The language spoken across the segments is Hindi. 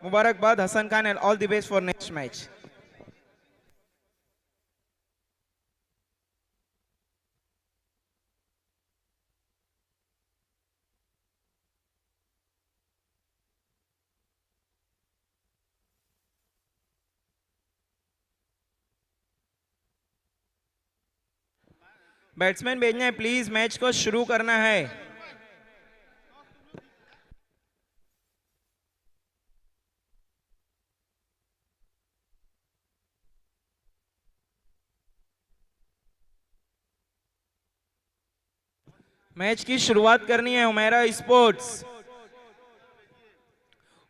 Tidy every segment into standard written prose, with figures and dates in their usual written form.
मुबारकबाद Hasan Khan and all the best for next match. Batsman भेजना है प्लीज, मैच को शुरू करना है। मैच की शुरुआत करनी है हुमैरा स्पोर्ट्स।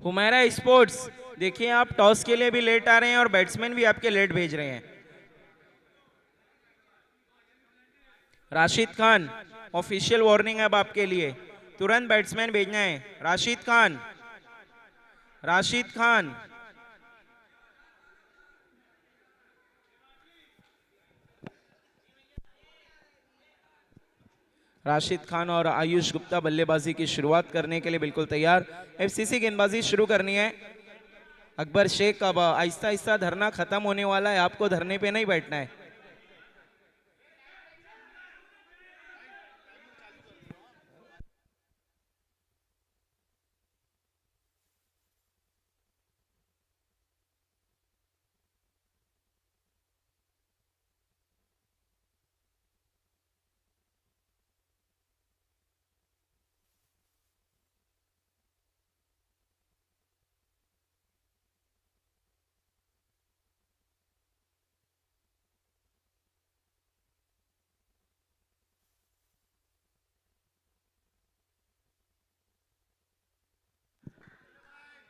हुमैरा स्पोर्ट्स देखिए, आप टॉस के लिए भी लेट आ रहे हैं और बैट्समैन भी आपके लेट भेज रहे हैं। राशिद खान, ऑफिशियल वार्निंग अब आपके लिए, तुरंत बैट्समैन भेजना है। राशिद खान, राशिद खान। राशिद खान और आयुष गुप्ता बल्लेबाजी की शुरुआत करने के लिए बिल्कुल तैयार। एफसीसी गेंदबाजी शुरू करनी है। अकबर शेख, अब आहिस्ता आहिस्ता धरना खत्म होने वाला है, आपको धरने पे नहीं बैठना है।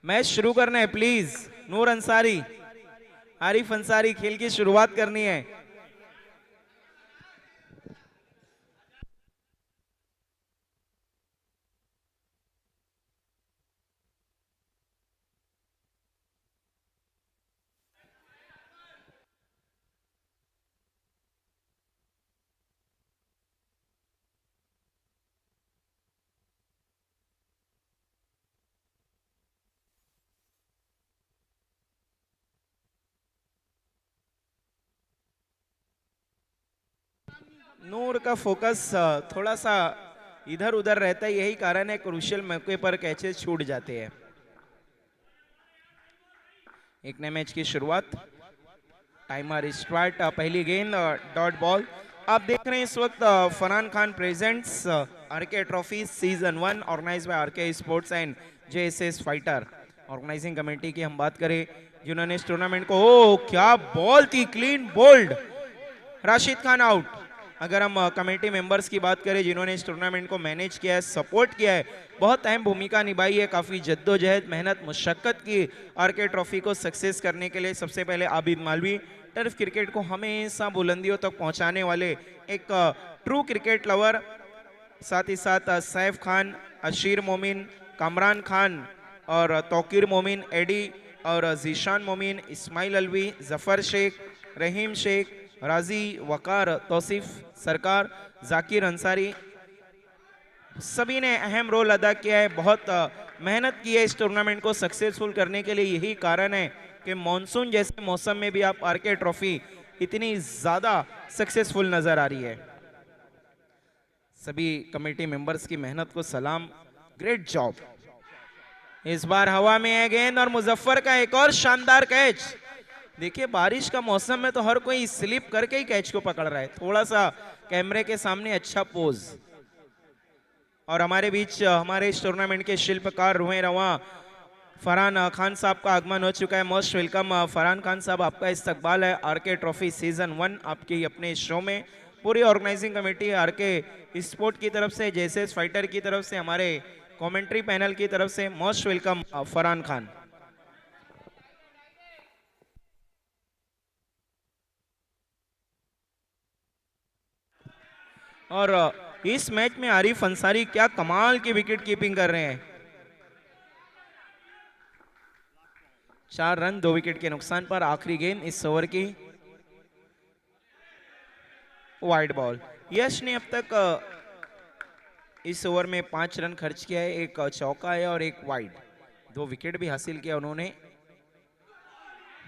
मैच शुरू करना है प्लीज। नूर अंसारी, आरिफ अंसारी, खेल की शुरुआत करनी है। नूर का फोकस थोड़ा सा इधर उधर रहता है, यही कारण है क्रूशियल मौके पर कैचेस छूट जाते हैं। एक नए मैच की शुरुआत, टाइमर स्टार्ट, पहली गेंद डॉट बॉल। आप देख रहे हैं इस वक्त Farhan Khan presents RK trophy season 1 organise by RK sports and JSS fighter. Organising committee की हम बात करें जिन्होंने इस टूर्नामेंट को, ओ क्या बॉल थी, clean bowled. Rashid Khan out. अगर हम कमेटी मेंबर्स की बात करें जिन्होंने इस टूर्नामेंट को मैनेज किया है, सपोर्ट किया है, बहुत अहम भूमिका निभाई है, काफ़ी जद्दोजहद मेहनत मुशक्कत की आरके ट्रॉफी को सक्सेस करने के लिए। सबसे पहले आबिद मालवी, टर्फ क्रिकेट को हमेशा बुलंदियों तक पहुंचाने वाले एक ट्रू क्रिकेट लवर, साथ ही साथ सैफ खान, अशीर मोमिन, कामरान खान और तौकीर मोमिन, एडी और जीशान मोमिन, इस्माइल अलवी, जफर शेख, रहीम शेख, राजी, वकार, तौसीफ सरकार, जाकिर अंसारी, सभी ने अहम रोल अदा किया है। बहुत मेहनत की है इस टूर्नामेंट को सक्सेसफुल करने के लिए। यही कारण है कि मॉनसून जैसे मौसम में भी आप आरके ट्रॉफी इतनी ज्यादा सक्सेसफुल नजर आ रही है। सभी कमेटी मेंबर्स की मेहनत को सलाम, ग्रेट जॉब। इस बार हवा में है गेंद और मुजफ्फर का एक और शानदार कैच। देखिए बारिश का मौसम में तो हर कोई स्लिप करके ही कैच को पकड़ रहा है, थोड़ा सा कैमरे के सामने अच्छा पोज। और हमारे बीच हमारे इस टूर्नामेंट के शिल्पकार रुए रवा फरहान खान साहब का आगमन हो चुका है। मोस्ट वेलकम फरहान खान साहब, आपका इस्तकबाल है आरके ट्रॉफी सीजन 1 आपके अपने शो में। पूरी ऑर्गेनाइजिंग कमेटी आरके स्पोर्ट की तरफ से, जैसे फाइटर की तरफ से, हमारे कमेंट्री पैनल की तरफ से मोस्ट वेलकम फरहान खान। और इस मैच में आरिफ अंसारी क्या कमाल की विकेट कीपिंग कर रहे हैं। 4 रन 2 विकेट के नुकसान पर। आखिरी गेंद इस ओवर की, वाइड बॉल। यश ने अब तक इस ओवर में 5 रन खर्च किया है, एक चौका है और एक वाइड। 2 विकेट भी हासिल किया उन्होंने।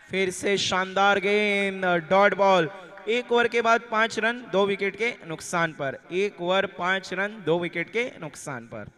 फिर से शानदार गेंद, डॉट बॉल। 1 ओवर के बाद 5 रन 2 विकेट के नुकसान पर। 1 ओवर 5 रन 2 विकेट के नुकसान पर।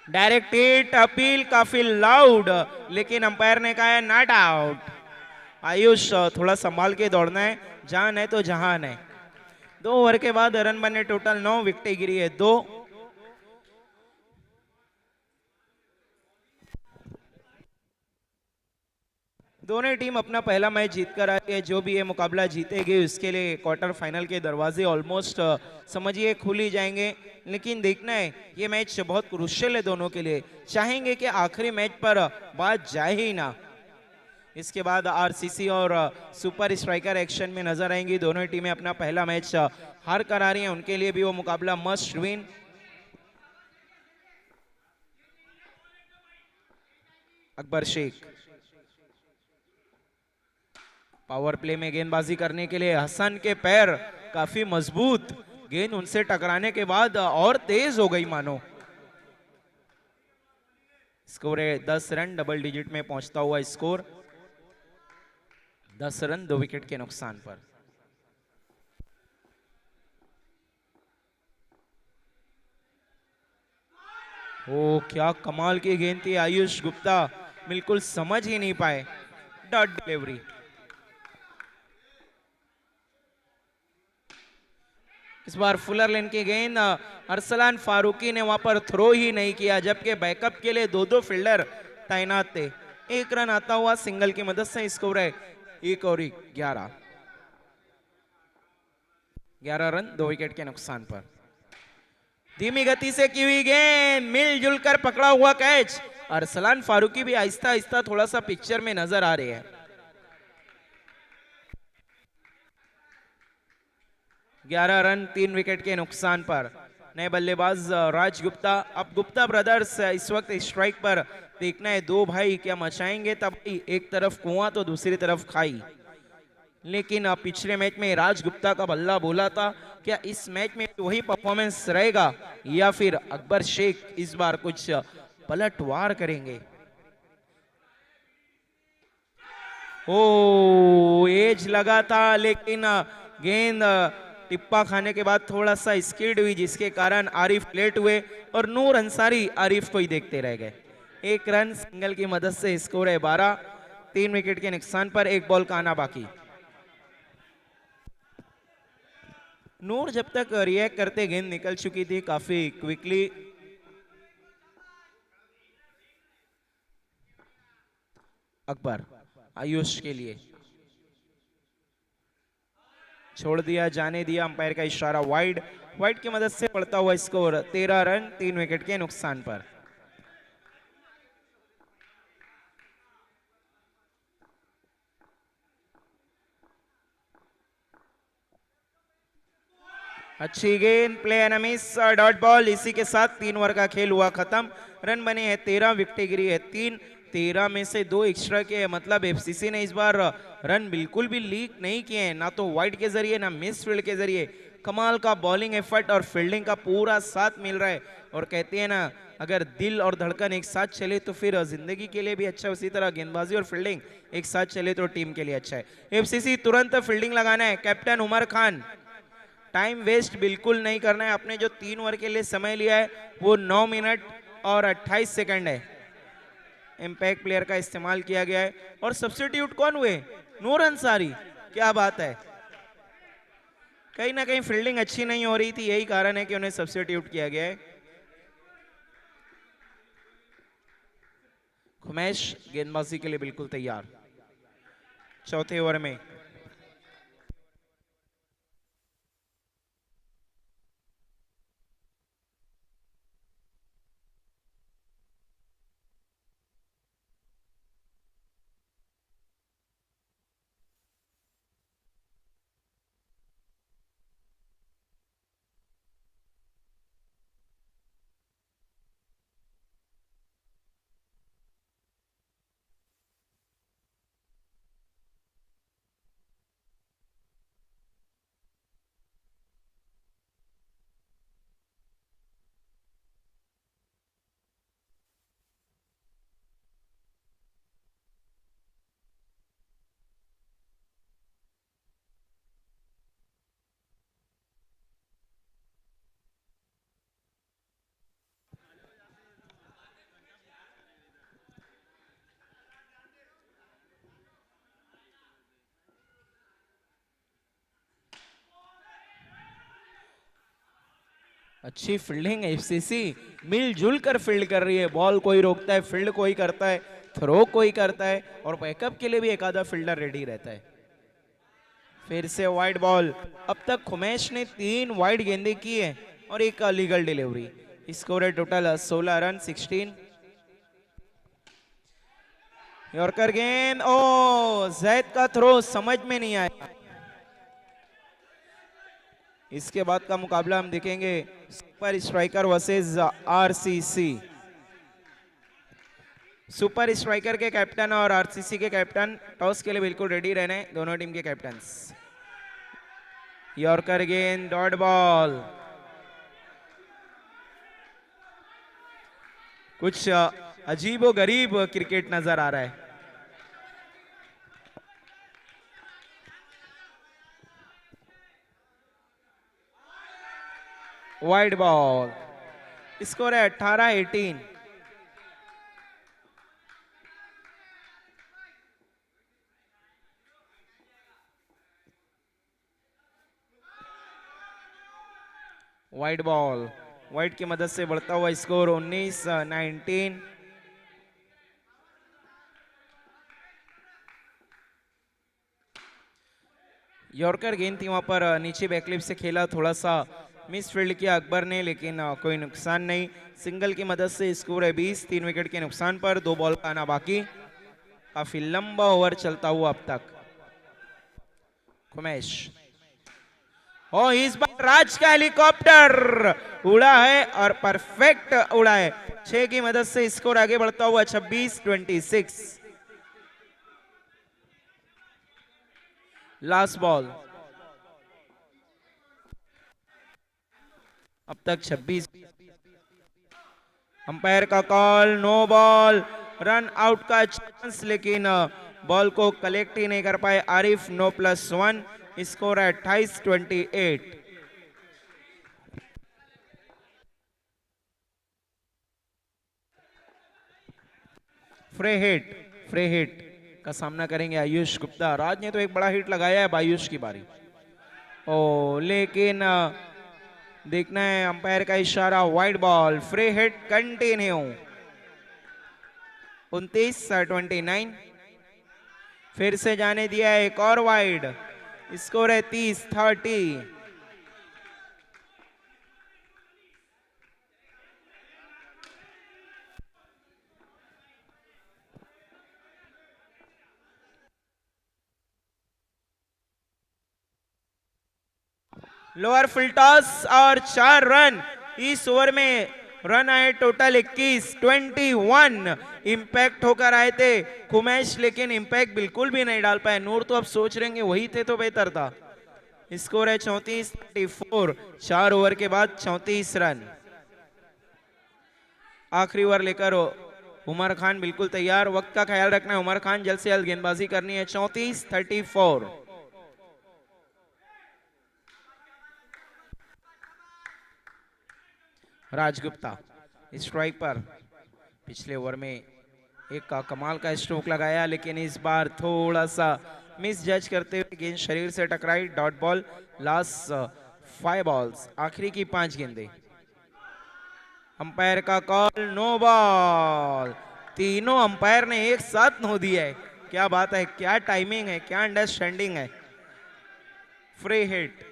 डायरेक्ट हिट, अपील काफी लाउड, लेकिन अंपायर ने कहा है नॉट आउट। आयुष थोड़ा संभाल के दौड़ना है, जान है तो जहान है। 2 ओवर के बाद रन बने टोटल 9, विकेटें गिरी है 2। दोनों टीम अपना पहला मैच जीत कर आई है। जो भी ये मुकाबला जीतेगी उसके लिए क्वार्टर फाइनल के दरवाजे ऑलमोस्ट समझिए खुल ही जाएंगे। लेकिन देखना है, ये मैच बहुत क्रूशियल है दोनों के लिए। चाहेंगे कि आखिरी मैच पर बात जाए ही ना। इसके बाद आरसीसी और सुपर स्ट्राइकर एक्शन में नजर आएंगी। दोनों टीमें अपना पहला मैच हार कर आ रही हैं, उनके लिए भी वो मुकाबला must win. Akbar Shaikh power play में गेंदबाजी करने के लिए। हसन के पैर काफी मजबूत, गेंद उनसे टकराने के बाद और तेज हो गई मानो। स्कोर है 10 रन, डबल डिजिट में पहुंचता हुआ स्कोर। 10 रन 2 विकेट के नुकसान पर। ओ क्या कमाल की गेंद थी। आयुष गुप्ता बिल्कुल समझ ही नहीं पाए। Dot delivery. इस बार फुलर लेन की गेंद, अरसलान फारूकी ने वहां पर थ्रो ही नहीं किया, जबकि बैकअप के लिए 2 फील्डर तैनात थे। 1 रन आता हुआ सिंगल की मदद से स्कोर है 1 और 11। 11 रन 2 विकेट के नुकसान पर। धीमी गति से की हुई गेंद, मिलजुल कर पकड़ा हुआ कैच। अरसलान फारूकी भी आहिस्ता आहिस्ता थोड़ा सा पिक्चर में नजर आ रहे हैं। 11 रन 3 विकेट के नुकसान पर। नए बल्लेबाज राज गुप्ता। अब गुप्ता ब्रदर्स इस वक्त स्ट्राइक पर। देखना है 2 भाई क्या मचाएंगे। तब एक तरफ कुआं तो दूसरी तरफ खाई। लेकिन पिछले मैच में राज गुप्ता का बल्ला बोला था, क्या इस मैच में वही परफॉर्मेंस रहेगा या फिर अकबर शेख इस बार कुछ पलटवार करेंगे। ओ एज लगा था, लेकिन गेंद टिप्पा खाने के बाद थोड़ा सा स्किड हुई, जिसके कारण आरिफ लेट हुए और नूर अंसारी आरिफ को ही देखते रह गए। 1 रन सिंगल की मदद से स्कोर है 12। 3 विकेट के नुकसान पर। 1 बॉल का आना बाकी। नूर जब तक रिएक्ट करते गेंद निकल चुकी थी काफी क्विकली। अकबर आयुष के लिए छोड़ दिया, जाने दिया, अंपायर का इशारा वाइड। वाइड की मदद से बढ़ता हुआ स्कोर 13 रन 3 विकेट के नुकसान पर। अच्छी गेंद, play and miss, dot ball. इसी के साथ 3 ओवर का खेल हुआ खत्म। रन बने हैं 13, विकेट गिरी है 3। 13 में से 2 एक्स्ट्रा के, मतलब एफसीसी ने इस बार रन बिल्कुल भी लीक नहीं किए हैं, ना तो वाइड के जरिए ना मिस फील्ड के जरिए। कमाल का बॉलिंग एफर्ट और फील्डिंग का पूरा साथ मिल रहा है। और कहते हैं ना, अगर दिल और धड़कन एक साथ चले तो फिर जिंदगी के लिए भी अच्छा है, उसी तरह गेंदबाजी और फील्डिंग एक साथ चले तो टीम के लिए अच्छा है। एफसीसी तुरंत फील्डिंग लगाना है। Captain Umar Khan, time waste बिल्कुल नहीं करना है। आपने जो 3 ओवर के लिए समय लिया है वो 9 मिनट और 28 सेकंड है। इंपैक्ट प्लेयर का इस्तेमाल किया गया है। और सब्स्टिट्यूट कौन हुए? नूर अंसारी। क्या बात है, कहीं ना कहीं फील्डिंग अच्छी नहीं हो रही थी, यही कारण है कि उन्हें सब्स्टिट्यूट किया गया है। खुमैश गेंदबाजी के लिए बिल्कुल तैयार। चौथे ओवर में अच्छी फील्डिंग, एफसीसी मिलजुल कर फील्ड कर रही है। बॉल कोई रोकता है, फील्ड कोई करता है, थ्रो कोई करता है, और बैकअप के लिए भी एक आधा फील्डर रेडी रहता है। फिर से वाइड बॉल। अब तक खुमैश ने 3 वाइड गेंदें की है और एक लीगल डिलीवरी। स्कोर है टोटल 16 रन 16। यॉर्कर गेंद, ओ जैद का थ्रो समझ में नहीं आया। इसके बाद का मुकाबला हम देखेंगे super striker versus RCC. Super striker के कैप्टन और आरसीसी के कैप्टन टॉस के लिए बिल्कुल रेडी रहने, दोनों टीम के कैप्टन्स। यॉर्कर गेंद, डॉट बॉल। कुछ अजीबो गरीब क्रिकेट नजर आ रहा है। Wide ball. स्कोर है 18-18। Wide ball. वाइड की मदद से बढ़ता हुआ स्कोर 19-19। यॉर्कर गेंद थी, वहां पर नीचे बैकलिप से खेला, थोड़ा सा मिस फील्ड किया अकबर ने, लेकिन कोई नुकसान नहीं। सिंगल की मदद से स्कोर है 20, 3 विकेट के नुकसान पर। 2 बॉल का आना बाकी। काफी लंबा ओवर चलता हुआ अब तक। खुमैश, ओ इस बार राज का हेलीकॉप्टर उड़ा है और परफेक्ट उड़ा है। 6 की मदद से स्कोर आगे बढ़ता हुआ 26-26। Last ball. अब तक 26। अंपायर का call, no ball, run out का चांस, लेकिन बॉल को कलेक्ट ही नहीं कर पाए आरिफ। नो +1। स्कोर है 28-28। फ्री हिट का सामना करेंगे आयुष गुप्ता। राज ने तो एक बड़ा हिट लगाया है, आयुष की बारी। ओ लेकिन देखना है, अंपायर का इशारा, wide ball, free hit continue. 29-29। फिर से जाने दिया एक और वाइड। स्कोर है 30-30। लोअर फुल टॉस और 4 रन। इस ओवर में रन आए टोटल 21, 21 इंपैक्ट होकर आए थे कुमैश, लेकिन इंपैक्ट बिल्कुल भी नहीं डाल पाए। नूर तो अब सोच रहे हैं वही थे तो बेहतर था। स्कोर है 34-34, 4 ओवर के बाद 34 रन। आखिरी ओवर लेकर उमर खान बिल्कुल तैयार। वक्त का ख्याल रखना है उमर खान, जल्द से जल्द गेंदबाजी करनी है। 34-34। राजगुप्ता स्ट्राइक पर। पिछले ओवर में एक कमाल का स्ट्रोक लगाया, लेकिन इस बार थोड़ा सा मिस जज करते हुए गेंद शरीर से टकराई। Dot ball. लास्ट 5 बॉल्स, आखिरी की 5 गेंदें। अंपायर का कॉल नो बॉल। तीनों अंपायर ने एक साथ नो दिया है। क्या बात है, क्या टाइमिंग है, क्या अंडरस्टैंडिंग है। Free hit,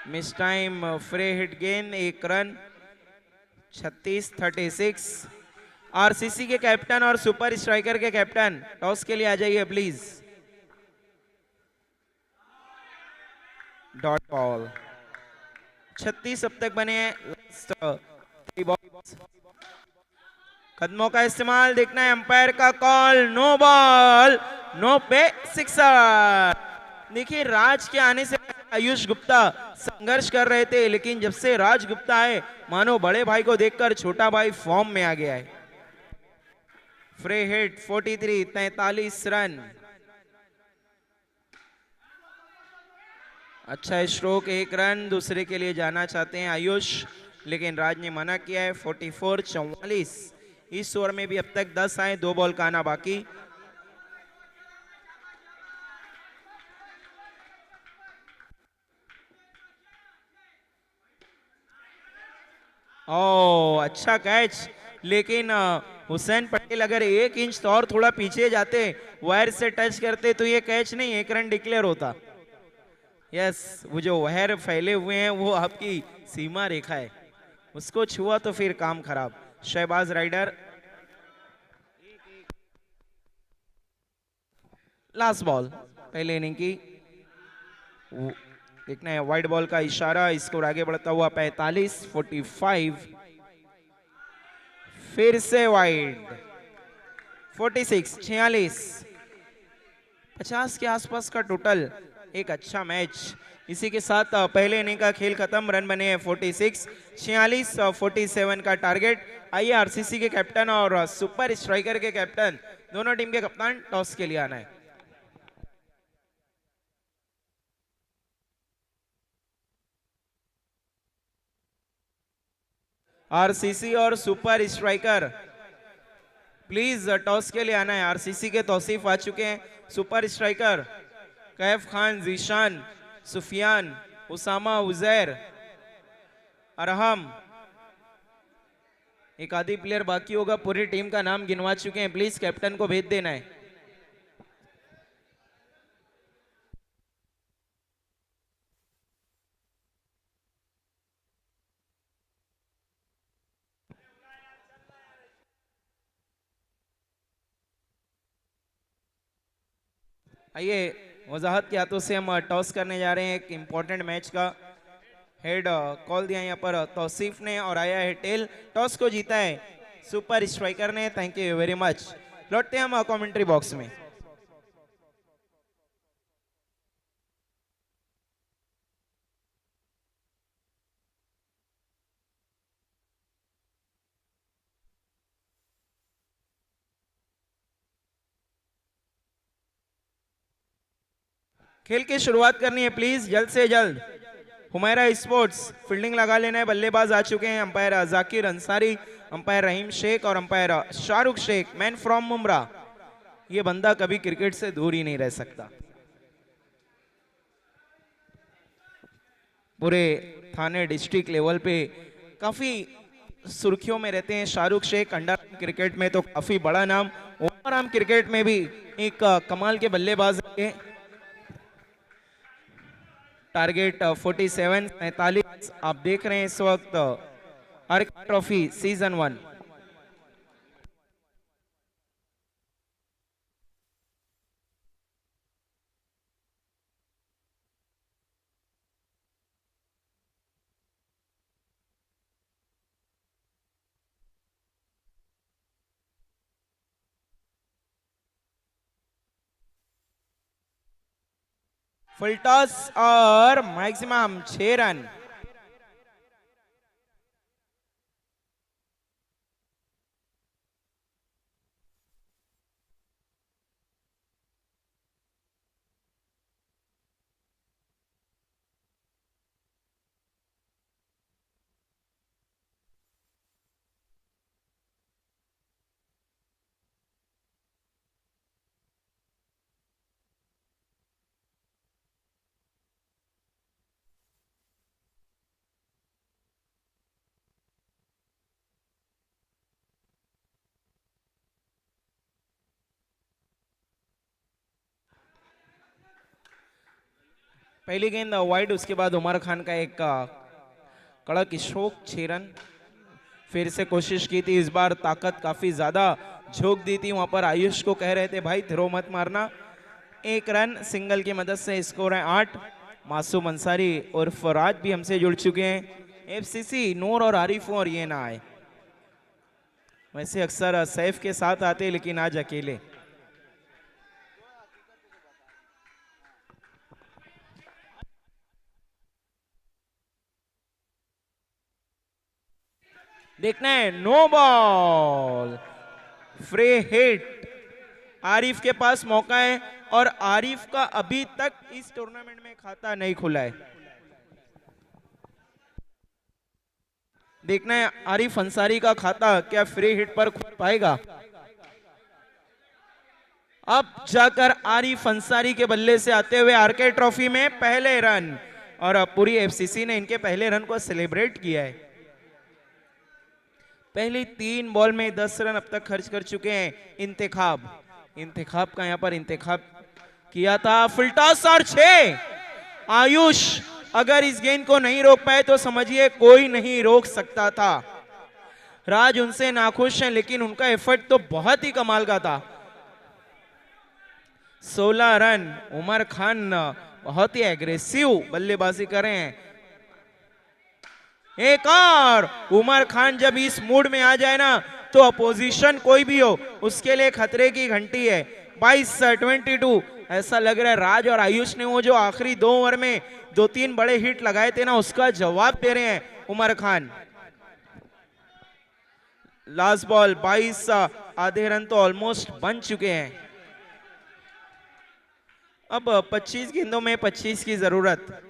miss time, free hit गेंद, 1 रन। 36-36। आरसीसी के कैप्टन और सुपर स्ट्राइकर के कैप्टन टॉस के लिए आ जाइए प्लीज। Dot ball. 36 अब तक बने हैं। कदमों का इस्तेमाल देखना है। अंपायर का कॉल नो बॉल, नो पे, सिक्सर। देखिए, राज के आने से आयुष गुप्ता संघर्ष कर रहे थे, लेकिन जब से राज गुप्ता आए मानो बड़े भाई को देखकर छोटा भाई फॉर्म में आ गया है। Free hit 43, 43 run. अच्छा स्ट्रोक, 1 रन। दूसरे के लिए जाना चाहते हैं आयुष, लेकिन राज ने मना किया है। 44-44। इस ओवर में भी अब तक 10 आए, 2 बॉल का आना बाकी। ओ अच्छा कैच, लेकिन हुसैन पटेल अगर 1 इंच तो और थोड़ा पीछे जाते, वायर से टच करते, तो ये कैच नहीं 1 रन डिक्लेयर होता। यस, वो जो वायर फैले हुए हैं वो आपकी सीमा रेखा है, उसको छुआ तो फिर काम खराब। शहबाज राइडर। लास्ट बॉल पहले इनिंग की। देखना है वाइड बॉल का इशारा। स्कोर आगे बढ़ता हुआ 45-45। फिर से वाइड। 46-46। 50 के आसपास का टोटल। एक अच्छा मैच। इसी के साथ पहले इनिंग का खेल खत्म। रन बने हैं 46, 46 और 47 का टारगेट। आइए आरसीसी के कैप्टन और सुपर स्ट्राइकर के कैप्टन, दोनों टीम के कप्तान टॉस के लिए आना है। आरसीसी और सुपर स्ट्राइकर प्लीज टॉस के लिए आना है। आरसीसी के तौसीफ आ चुके हैं। Super striker Kaif Khan, Zeeshan, Sufiyan, Usama, Uzair, Arham. एक आधी प्लेयर बाकी होगा। पूरी टीम का नाम गिनवा चुके हैं। प्लीज कैप्टन को भेज देना है। आइए वजाहत के हाथों से हम टॉस करने जा रहे हैं। एक इंपॉर्टेंट मैच का हेड कॉल दिया यहाँ पर तौसीफ ने और आया है टेल। टॉस को जीता है सुपर स्ट्राइकर ने। Thank you very much. लौटते हैं हम कमेंट्री बॉक्स में। खेल की शुरुआत करनी है प्लीज जल्द से जल्द। हुमैरा स्पोर्ट्स फील्डिंग लगा लेना है। बल्लेबाज आ चुके हैं। अंपायर जाकिर अंसारी, अंपायर रहीम शेख और umpire Shahrukh Shaikh. Man from Mumbra. ये बंदा कभी क्रिकेट से दूर ही नहीं रह सकता। पूरे थाने डिस्ट्रिक्ट लेवल पे काफी सुर्खियों में रहते हैं। शाहरुख शेख अंडर क्रिकेट में तो काफी बड़ा नाम, ओवरआर्म क्रिकेट में भी एक कमाल के बल्लेबाज हैं। टारगेट 47 47 आप देख रहे हैं इस वक्त RK trophy season 1। Full toss और मैक्सिमम 6 रन। पहली गेंद वाइड, उसके बाद उमर खान का एक कड़क स्ट्रोक 6 रन। फिर से कोशिश की थी, इस बार ताकत काफी ज्यादा झोंक दी थी, वहां पर आयुष को कह रहे थे भाई थ्रो मत मारना। 1 रन सिंगल की मदद से स्कोर है 8। मासूम अंसारी और फराज भी हमसे जुड़ चुके हैं। एफसीसी नूर और आरिफ और ये ना आए, वैसे अक्सर सैफ के साथ आते लेकिन आज अकेले। देखना है, no ball, free hit. Arif के पास मौका है और आरिफ का अभी तक इस टूर्नामेंट में खाता नहीं खुला है। देखना है आरिफ अंसारी का खाता क्या फ्री हिट पर खुल पाएगा। अब जाकर आरिफ अंसारी के बल्ले से आते हुए आरके ट्रॉफी में पहले रन, और अब पूरी एफसीसी ने इनके पहले रन को सेलिब्रेट किया है। पहली 3 बॉल में 10 रन अब तक खर्च कर चुके हैं। इंतखाब का यहां पर इंतखाब किया था। फुल टॉस और 6। आयुष अगर इस गेंद को नहीं रोक पाए तो समझिए कोई नहीं रोक सकता था। राज उनसे नाखुश हैं लेकिन उनका एफर्ट तो बहुत ही कमाल का था। 16 रन। उमर खान बहुत ही एग्रेसिव बल्लेबाजी कर रहे हैं। एक और, उमर खान जब इस मूड में आ जाए ना तो अपोजिशन कोई भी हो उसके लिए खतरे की घंटी है। 22-22 ऐसा लग रहा है राज और आयुष ने वो जो आखिरी 2 ओवर में 2-3 बड़े हिट लगाए थे ना उसका जवाब दे रहे हैं उमर खान। लास्ट बॉल 22, आधे रन तो ऑलमोस्ट बन चुके हैं। अब 25 गेंदों में 25 की जरूरत।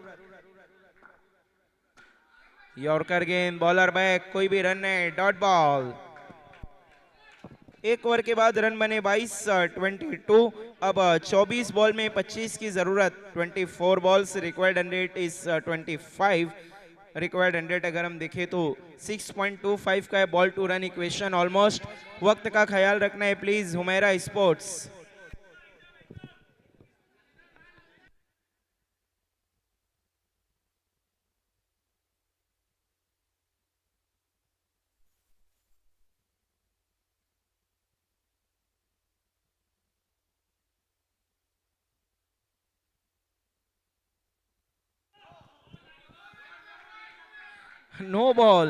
यॉर्कर गेंद, बॉलर बैक, कोई भी रन नहीं, डॉट बॉल। 1 ओवर के बाद रन बने 22-22। अब 24 बॉल में 25 की जरूरत। 24 बॉल्स, रिक्वायर्ड 100 इज 25। रिक्वायर्ड 100 अगर हम देखें तो 6.25 का है ball to run equation almost. वक्त का ख्याल रखना है please Humaira sports. No ball.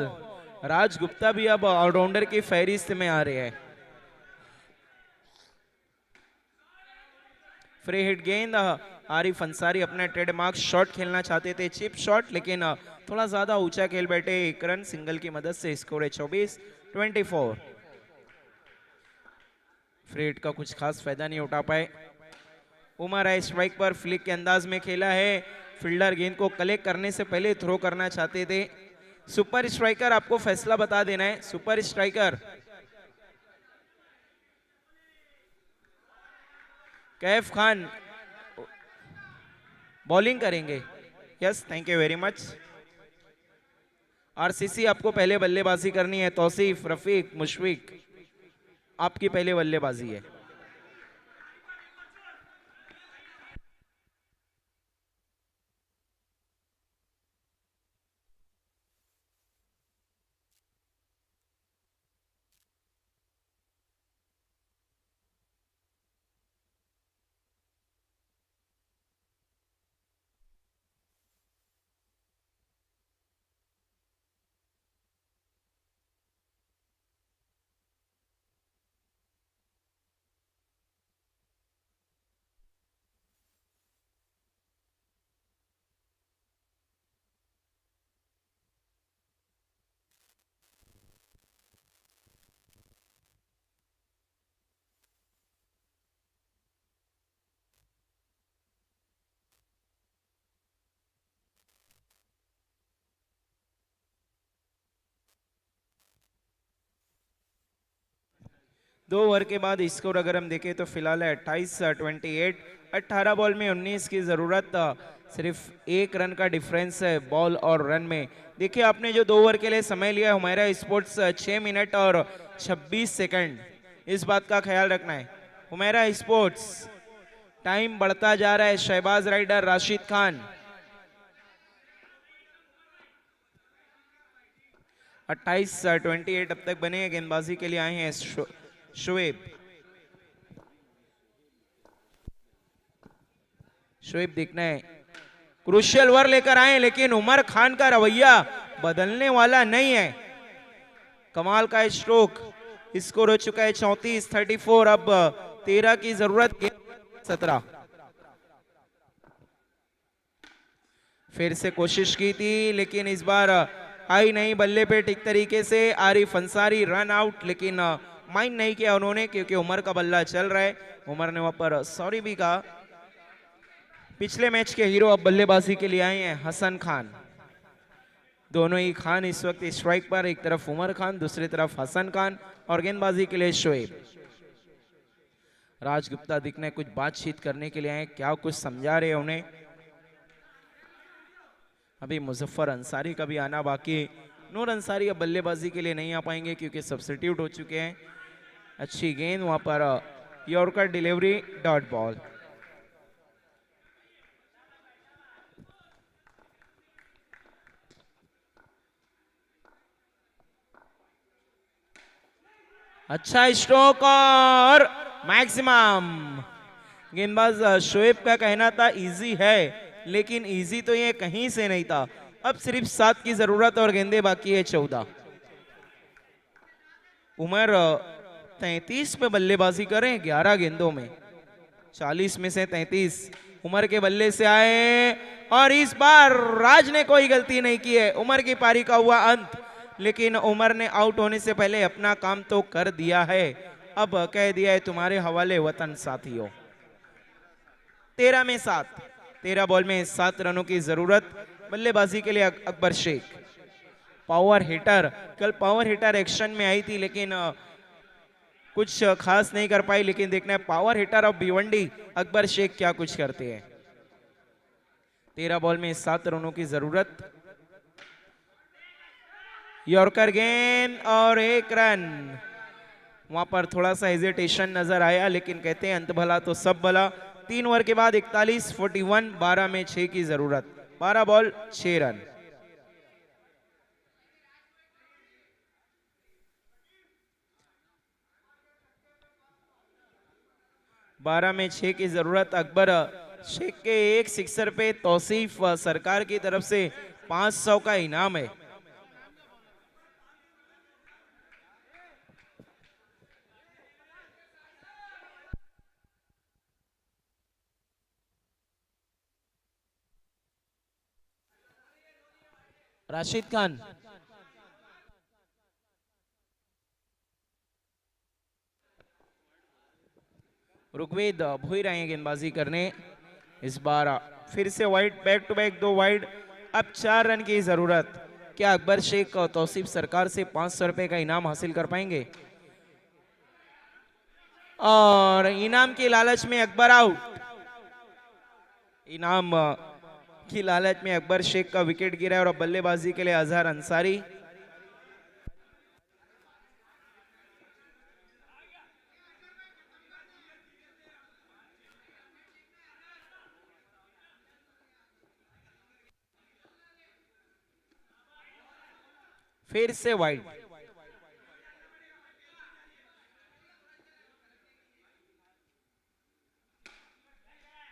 Raj Gupta भी अब ऑलराउंडर की फहरिस्त में आ रहे हैं। फ्री हिट गेंद। आरिफ अंसारी अपना ट्रेडमार्क शॉट खेलना चाहते थे, चिप शॉट, लेकिन थोड़ा ज्यादा ऊंचा खेल बैठे। 1 रन सिंगल की मदद से स्कोर है 24-24। फ्री हिट का कुछ खास फायदा नहीं उठा पाए। उमर है स्ट्राइक पर, फ्लिक के अंदाज में खेला है। फील्डर गेंद को कलेक्ट करने से पहले थ्रो करना चाहते थे। सुपर स्ट्राइकर आपको फैसला बता देना है। Super striker Kaif Khan bowling करेंगे। Yes, thank you very much. RCC आपको पहले बल्लेबाजी करनी है। तौसीफ, रफीक, मुशफिक, आपकी पहले बल्लेबाजी है। 2 ओवर के बाद स्कोर अगर हम देखें तो फिलहाल है 28-28। 18 बॉल में 19 की जरूरत, सिर्फ 1 रन का डिफरेंस है बॉल और रन में। देखिए आपने जो 2 ओवर के लिए समय लिया हुमैरा स्पोर्ट्स 6 मिनट और 26 सेकंड, इस बात का ख्याल रखना है। हुमैरा स्पोर्ट्स टाइम बढ़ता जा रहा है। शहबाज राइडर राशिद खान 28-28 अब तक बने हैं। गेंदबाजी के लिए आए हैं शोएब। शोएब दिखना है, क्रूशियल ओवर लेकर आए लेकिन उमर खान का रवैया बदलने वाला नहीं है। कमाल का स्ट्रोक, स्कोर हो चुका है 34-34। अब 13 की जरूरत, 17। फिर से कोशिश की थी लेकिन इस बार आई नहीं बल्ले पे ठीक तरीके से। आरिफ अंसारी रन आउट, लेकिन माइंड नहीं किया उन्होंने क्योंकि उमर का बल्ला चल रहा है। उमर ने वहां पर सॉरी भी कहा। पिछले मैच के हीरो अब बल्लेबाजी के लिए आए हैं हसन खान। दोनों ही खान इस वक्त स्ट्राइक पर, एक तरफ उमर खान दूसरी तरफ हसन खान, और गेंदबाजी के लिए शोएब। राजगुप्ता दिखने कुछ बातचीत करने के लिए आए, क्या कुछ समझा रहे हैं उन्हें। अभी मुजफ्फर अंसारी का भी आना बाकी। नूर अंसारी अब बल्लेबाजी के लिए नहीं आ पाएंगे क्योंकि सब्स्टिट्यूट हो चुके हैं। अच्छी गेंद वहां पर, यॉर्कर डिलीवरी, डॉट बॉल। अच्छा स्ट्रोक और मैक्सिमम। गेंदबाज शोएब का कहना था इजी है, लेकिन इजी तो ये कहीं से नहीं था। अब सिर्फ 7 की जरूरत और गेंदे बाकी है 14। उमर 33 पे बल्लेबाजी करें 11 गेंदों में, 40 में से 33 उमर के बल्ले से आए, और इस बार राज ने कोई गलती नहीं की है। उमर की पारी का हुआ अंत, लेकिन उमर ने आउट होने से पहले अपना काम तो कर दिया है। अब कह दिया है तुम्हारे हवाले वतन साथियों। 13 में 7, 13 बॉल में 7 रनों की जरूरत। बल्लेबाजी के लिए अकबर शेख, पावर हिटर। कल पावर हिटर एक्शन में आई थी लेकिन कुछ खास नहीं कर पाई, लेकिन देखना है power hitter of Bhiwandi Akbar Shaikh क्या कुछ करते हैं। 13 बॉल में 7 रनों की जरूरत। यॉर्कर गेंद और 1 रन। वहां पर थोड़ा सा हेजिटेशन नजर आया, लेकिन कहते हैं अंत भला तो सब भला। 3 ओवर के बाद 41-41, 12 में 6 की जरूरत। 12 बॉल 6 रन। बारह में 6 की जरूरत। अकबर शेख के एक सिक्सर पे तौसीफ सरकार की तरफ से 500 का इनाम है। राशिद खान, ऋग्वेद भूई रहे हैं गेंदबाजी करने। इस बार फिर से wide, back to back 2 wide. अब 4 रन की जरूरत। क्या अकबर शेख तौसीफ सरकार से 500 रुपए का इनाम हासिल कर पाएंगे? और इनाम की लालच में अकबर आउट। इनाम की लालच में अकबर शेख का विकेट गिरा है, और अब बल्लेबाजी के लिए अजहर अंसारी। फिर से वाइड।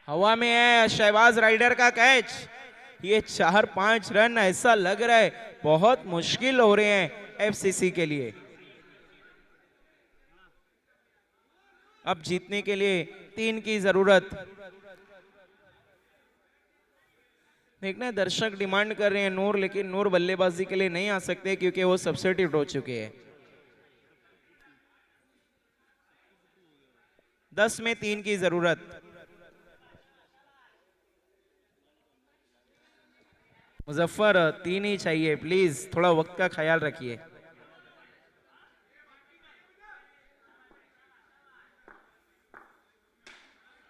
हवा में है शहबाज राइडर का कैच। ये 4-5 रन ऐसा लग रहा है बहुत मुश्किल हो रहे हैं एफसीसी के लिए। अब जीतने के लिए 3 की जरूरत। देखना दर्शक डिमांड कर रहे हैं नूर, लेकिन नूर बल्लेबाजी के लिए नहीं आ सकते क्योंकि वो सब्स्टिट्यूट हो चुके हैं। 10 में 3 की जरूरत। मुजफ्फर 3 ही चाहिए, प्लीज थोड़ा वक्त का ख्याल रखिए।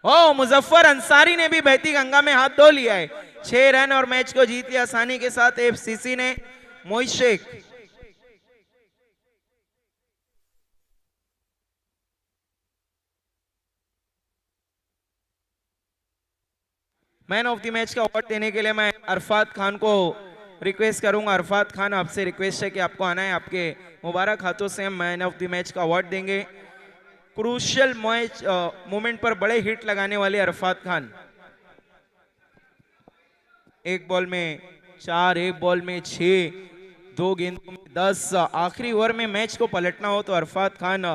ओ मुजफ्फर अंसारी ने भी बहती गंगा में हाथ धो लिया है। 6 रन और मैच को जीत लिया आसानी के साथ एफसीसी ने। Mohit Shaikh man of the match का अवार्ड देने के लिए मैं अरफात खान को रिक्वेस्ट करूंगा। अरफात खान, आपसे रिक्वेस्ट है कि आपको आना है। आपके मुबारक हाथों से हम मैन ऑफ द मैच का अवार्ड देंगे। क्रूशियल मैच मोमेंट पर बड़े हिट लगाने वाले अरफात खान। एक बॉल में 4, एक बॉल में 6, 2 गेंदों में 10, आखिरी ओवर में मैच को पलटना हो तो अरफात खान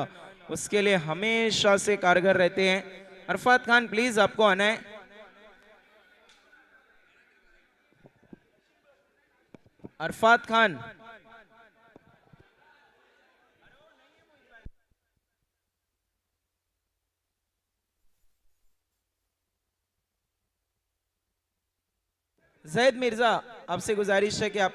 उसके लिए हमेशा से कारगर रहते हैं। अरफात खान प्लीज आपको आना है। अरफात खान, जैद मिर्जा, आपसे गुजारिश है कि आप